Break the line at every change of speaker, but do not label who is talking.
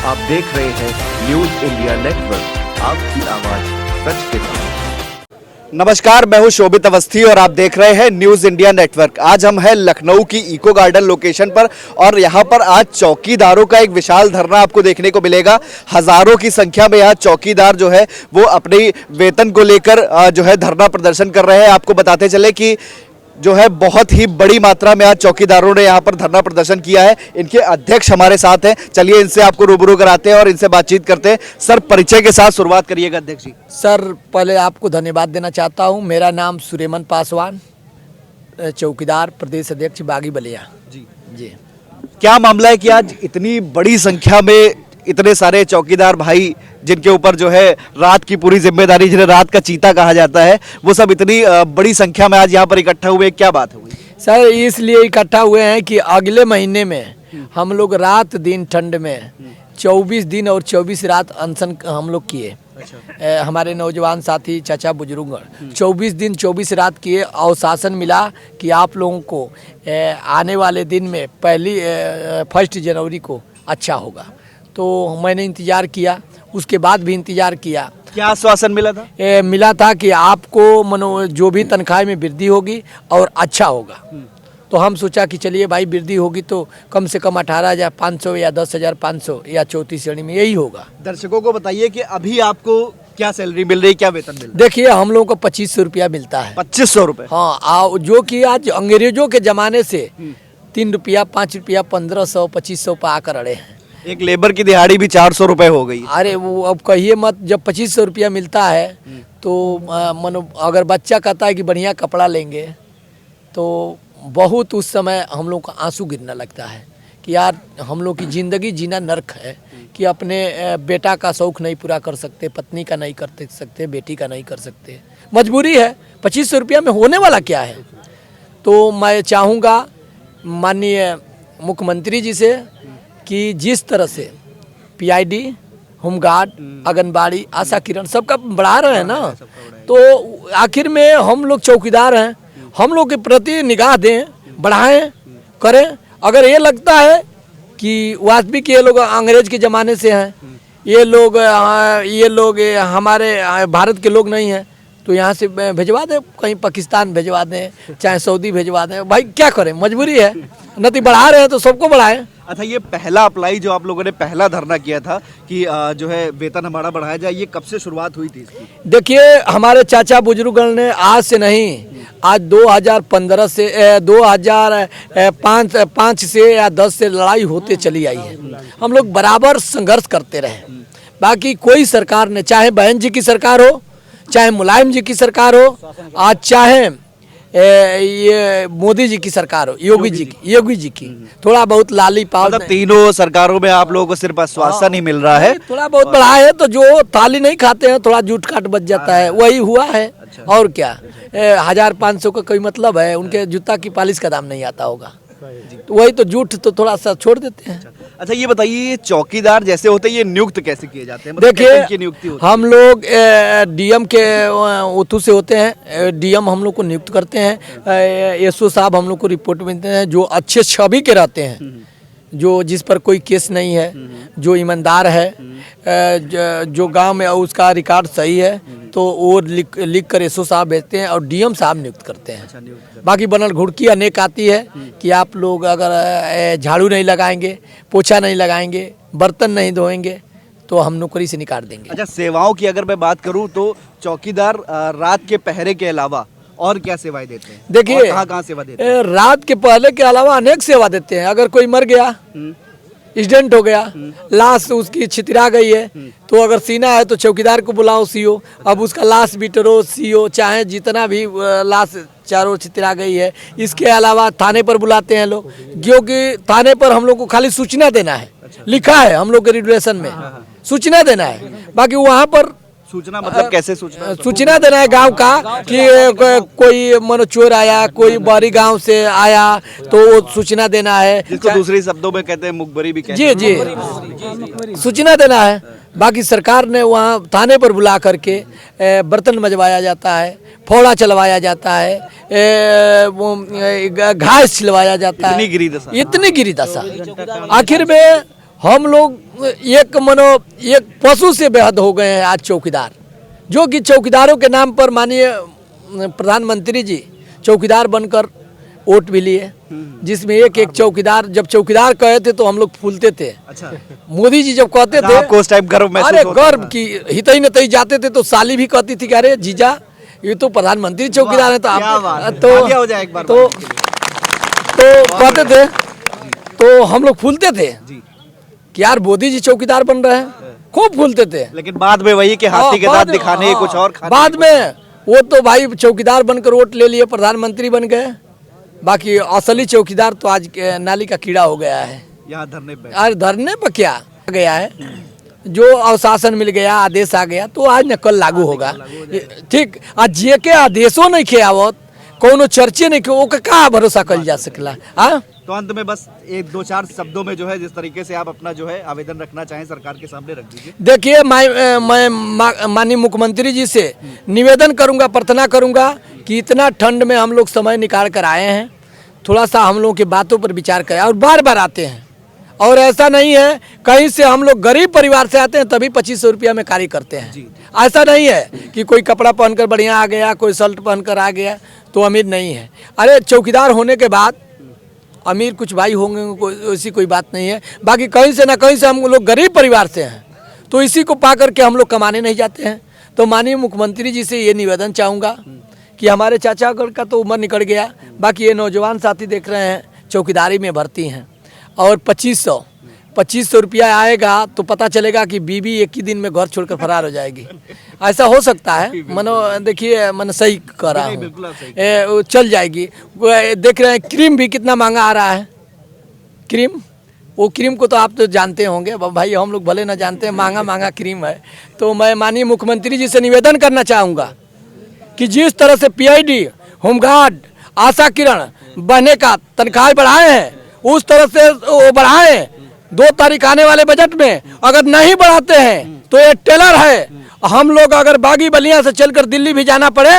आप देख रहे हैं न्यूज इंडिया नेटवर्क, आपकी आवाज सच के साथ।
नमस्कार, मैं हूं शोभित अवस्थी और आप देख रहे हैं न्यूज़ इंडिया नेटवर्क। आज हम हैं लखनऊ की इको गार्डन लोकेशन पर और यहां पर आज चौकीदारों का एक विशाल धरना आपको देखने को मिलेगा। हजारों की संख्या में यहाँ चौकीदार जो है वो अपने वेतन को लेकर जो है धरना प्रदर्शन कर रहे हैं। आपको बताते चले कि जो है बहुत ही बड़ी मात्रा में आज चौकीदारों ने यहाँ पर धरना प्रदर्शन किया है। इनके अध्यक्ष हमारे साथ हैं, चलिए इनसे आपको रूबरू कराते हैं और इनसे बातचीत करते हैं। सर, परिचय के साथ शुरुआत करिएगा अध्यक्ष जी।
सर, पहले आपको धन्यवाद देना चाहता हूँ। मेरा नाम सुरेमन पासवान, चौकीदार प्रदेश अध्यक्ष बागी बलिया जी।
क्या मामला है कि आज इतनी बड़ी संख्या में इतने सारे चौकीदार भाई जिनके ऊपर जो है रात की पूरी जिम्मेदारी, जिन्हें रात का चीता कहा जाता है, वो सब इतनी बड़ी संख्या में आज यहाँ पर इकट्ठा हुए, क्या बात हुई?
सर, इसलिए इकट्ठा हुए हैं कि अगले महीने में हम लोग रात दिन ठंड में 24 दिन और 24 रात अनशन हम लोग किए। हमारे नौजवान साथी चाचा बुजुर्ग 24 दिन 24 रात किए और शासन मिला कि आप लोगों को आने वाले दिन में 1 जनवरी को अच्छा होगा। तो मैंने इंतज़ार किया, उसके बाद भी इंतज़ार किया।
क्या आश्वासन मिला था?
मिला था कि आपको जो भी तनख्वाह में वृद्धि होगी और अच्छा होगा। तो हम सोचा कि चलिए भाई, वृद्धि होगी तो कम से कम 18,500 या 10,500 या चौथी श्रेणी में यही होगा।
दर्शकों को बताइए कि अभी आपको क्या सैलरी मिल रही, क्या वेतन मिल रहा है?
देखिए, हम लोगों को 2500 रुपया मिलता है।
2500 रुपये?
हाँ, जो कि आज अंग्रेजों के ज़माने से 3 रुपया, 5 रुपया, 1500, 2500 पर आकर अड़े हैं।
एक लेबर की दिहाड़ी भी 400 रुपये हो गई।
अरे वो अब कहिए मत, जब 2500 रुपया मिलता है तो अगर बच्चा कहता है कि बढ़िया कपड़ा लेंगे तो बहुत उस समय हम लोग को आंसू गिरने लगता है कि यार हम लोग की ज़िंदगी जीना नर्क है कि अपने बेटा का शौक़ नहीं पूरा कर सकते, पत्नी का नहीं कर सकते, बेटी का नहीं कर सकते, मजबूरी है। 2500 रुपया में होने वाला क्या है? तो मैं चाहूँगा माननीय मुख्यमंत्री जी से कि जिस तरह से पीआईडी, होमगार्ड, आंगनबाड़ी, आशा किरण सबका बढ़ा रहे हैं ना, तो आखिर में हम लोग चौकीदार हैं, हम लोग के प्रति निगाह दें, बढ़ाएं, करें। अगर ये लगता है कि वास्तविक ये लोग अंग्रेज के ज़माने से हैं, ये लोग हमारे भारत के लोग नहीं हैं, तो यहाँ से भिजवा दें, कहीं पाकिस्तान भिजवा दें, चाहे सऊदी भिजवा दें। भाई क्या करें, मजबूरी है। नती बढ़ा रहे हैं तो सबको बढ़ाएं।
अच्छा, ये पहला अप्लाई जो आप लोगों ने पहला धरना किया था कि जो है वेतन हमारा बढ़ाया जाए, ये कब से शुरुआत हुई थी इसकी?
देखिए, हमारे चाचा बुजुर्गों ने आज से नहीं, आज 2015 से 2005 से या 10 से लड़ाई होते चली आई है। हम लोग बराबर संघर्ष करते रहे। बाकी कोई सरकार ने, चाहे बहन जी की सरकार हो, चाहे मुलायम जी की सरकार हो, आज चाहे ये मोदी जी की सरकार हो, योगी जी की थोड़ा बहुत लाली पाव,
मतलब तीनों सरकारों में आप लोगों को सिर्फ आश्वासन ही मिल रहा है।
थोड़ा बहुत बढ़ा है तो जो थाली नहीं खाते हैं, थोड़ा जूठ काट बच जाता है, वही हुआ है। और क्या 1500 का कोई मतलब है? उनके जूता की पालिश का दाम नहीं आता होगा, तो वही तो जूठ तो थोड़ा सा छोड़ देते हैं।
अच्छा, ये बताइए, ये चौकीदार जैसे होते हैं, ये नियुक्त कैसे किए जाते हैं?
देखिए, हम लोग डीएम के उतु से होते हैं। डीएम हम लोग को नियुक्त करते हैं। एसओ साहब हम लोग को रिपोर्ट मिलते हैं, जो अच्छे छवि के रहते हैं, जो जिस पर कोई केस नहीं है, जो ईमानदार है, जो गांव में उसका रिकॉर्ड सही है, तो वो लिख कर एसओ साहब भेजते हैं और डीएम साहब नियुक्त करते हैं। बाकी बनल घुड़की अनेक आती है कि आप लोग अगर झाड़ू नहीं लगाएंगे, पोछा नहीं लगाएंगे, बर्तन नहीं धोएंगे तो हम नौकरी से निकाल देंगे।
अच्छा, सेवाओं की अगर मैं बात करूं तो चौकीदार रात के पहरे के अलावा और क्या सेवाएं देते हैं?
देखिए,
कहाँ सेवा देते हैं?
रात के पहले के अलावा अनेक सेवा देते हैं। अगर कोई मर गया, एक्सीडेंट हो गया, लाश उसकी छितरा गई है, तो अगर सीना है तो चौकीदार को बुलाओ, सीओ, अब उसका लाश बिटरो, सीओ, चाहे जितना भी लाश चारों छितरा गई है। इसके अलावा थाने पर बुलाते हैं लोग, क्योंकि थाने पर हम लोग को खाली सूचना देना है। लिखा है हम लोग के रेगुलेशन में, सूचना देना है। बाकी वहाँ पर
सूचना मतलब कैसे
सूचना देना है गांव का कि कोई मनो चोर आया, कोई बाहरी गांव से आया, तो वो सूचना देना है,
जिसको दूसरे शब्दों में कहते हैं मुखबरी भी कहते हैं।
जी, सूचना देना है। बाकी सरकार ने वहाँ थाने पर बुला करके बर्तन मजवाया जाता है, फोड़ा चलवाया जाता है, घास छिलवाया जाता है। इतनी गिरी दशा आखिर में हम लोग एक पशु से बेहद हो गए हैं आज चौकीदार, जो कि चौकीदारों के नाम पर माननीय प्रधानमंत्री जी चौकीदार बनकर वोट भी लिए, जिसमें एक एक चौकीदार, जब चौकीदार कहे थे तो हम लोग फूलते थे।
अच्छा,
मोदी जी जब कहते थे
आपको उस टाइम गर्व महसूस
अरे
होता
गर्व की हितई नतई जाते थे तो साली भी कहती थी कि अरे जीजा ये तो प्रधानमंत्री चौकीदार है, तो
क्या बात है।
आप
तालियां हो जाए एक बार
तो कहते थे, तो हम लोग फूलते थे
जी।
कि यार मोदी जी चौकीदार बन रहे हैं, खूब फूलते थे।
लेकिन बाद में वही कि हाथी के दांत दिखाने कुछ और खाने
बाद में वो तो भाई चौकीदार बनकर वोट ले लिए, प्रधानमंत्री बन गए, बाकी असली चौकीदार तो आज नाली का कीड़ा हो गया है।
यहाँ धरने पे
आज धरने पर क्या गया है, जो अवशासन मिल गया, आदेश आ गया तो आज न कल लागू होगा। ठीक, आज जे के आदेशों नहीं खे आवत, कोनो चर्चे नहीं खे, ओके का भरोसा कल जा सकला। हाँ,
तो अंत में बस एक दो चार शब्दों में जो है जिस तरीके से आप अपना जो है आवेदन रखना चाहें सरकार के सामने रख दीजिए।
देखिए मैं माननीय मुख्यमंत्री जी से निवेदन करूंगा, प्रार्थना करूंगा कि इतना ठंड में हम लोग समय निकाल कर आए हैं, थोड़ा सा हम लोगों की बातों पर विचार करें। और बार बार आते हैं, और ऐसा नहीं है कहीं से हम लोग गरीब परिवार से आते हैं तभी 2500 रुपया में कार्य करते हैं। ऐसा नहीं है कि कोई कपड़ा पहनकर बढ़िया आ गया, कोई शर्ट पहनकर आ गया तो अमीर नहीं है। अरे चौकीदार होने के बाद अमीर कुछ भाई होंगे, ऐसी कोई बात नहीं है। बाकी कहीं से ना कहीं से हम लोग गरीब परिवार से हैं, तो इसी को पा करके हम लोग कमाने नहीं जाते हैं। तो माननीय मुख्यमंत्री जी से ये निवेदन चाहूँगा कि हमारे चाचा का तो उम्र निकल गया, बाकी ये नौजवान साथी देख रहे हैं चौकीदारी में भर्ती हैं, और 2500 रुपया आएगा तो पता चलेगा कि बीबी एक ही दिन में घर छोड़कर फरार हो जाएगी। ऐसा हो सकता है, मनो देखिए मन सही कह रहा हूँ, चल जाएगी। देख रहे हैं क्रीम भी कितना महंगा आ रहा है, क्रीम, वो क्रीम को तो आप तो जानते होंगे भाई, हम लोग भले ना जानते हैं, महंगा महंगा क्रीम है। तो मैं माननीय मुख्यमंत्री जी से निवेदन करना चाहूँगा कि जिस तरह से पीआईडी, होमगार्ड, आशा किरण बनने का तनख्वाह बढ़ाए हैं, उस तरह से वो बढ़ाएं। 2 तारीख आने वाले बजट में अगर नहीं बढ़ाते हैं तो ये टेलर है, हम लोग अगर बागी बलिया से चलकर दिल्ली भी जाना पड़े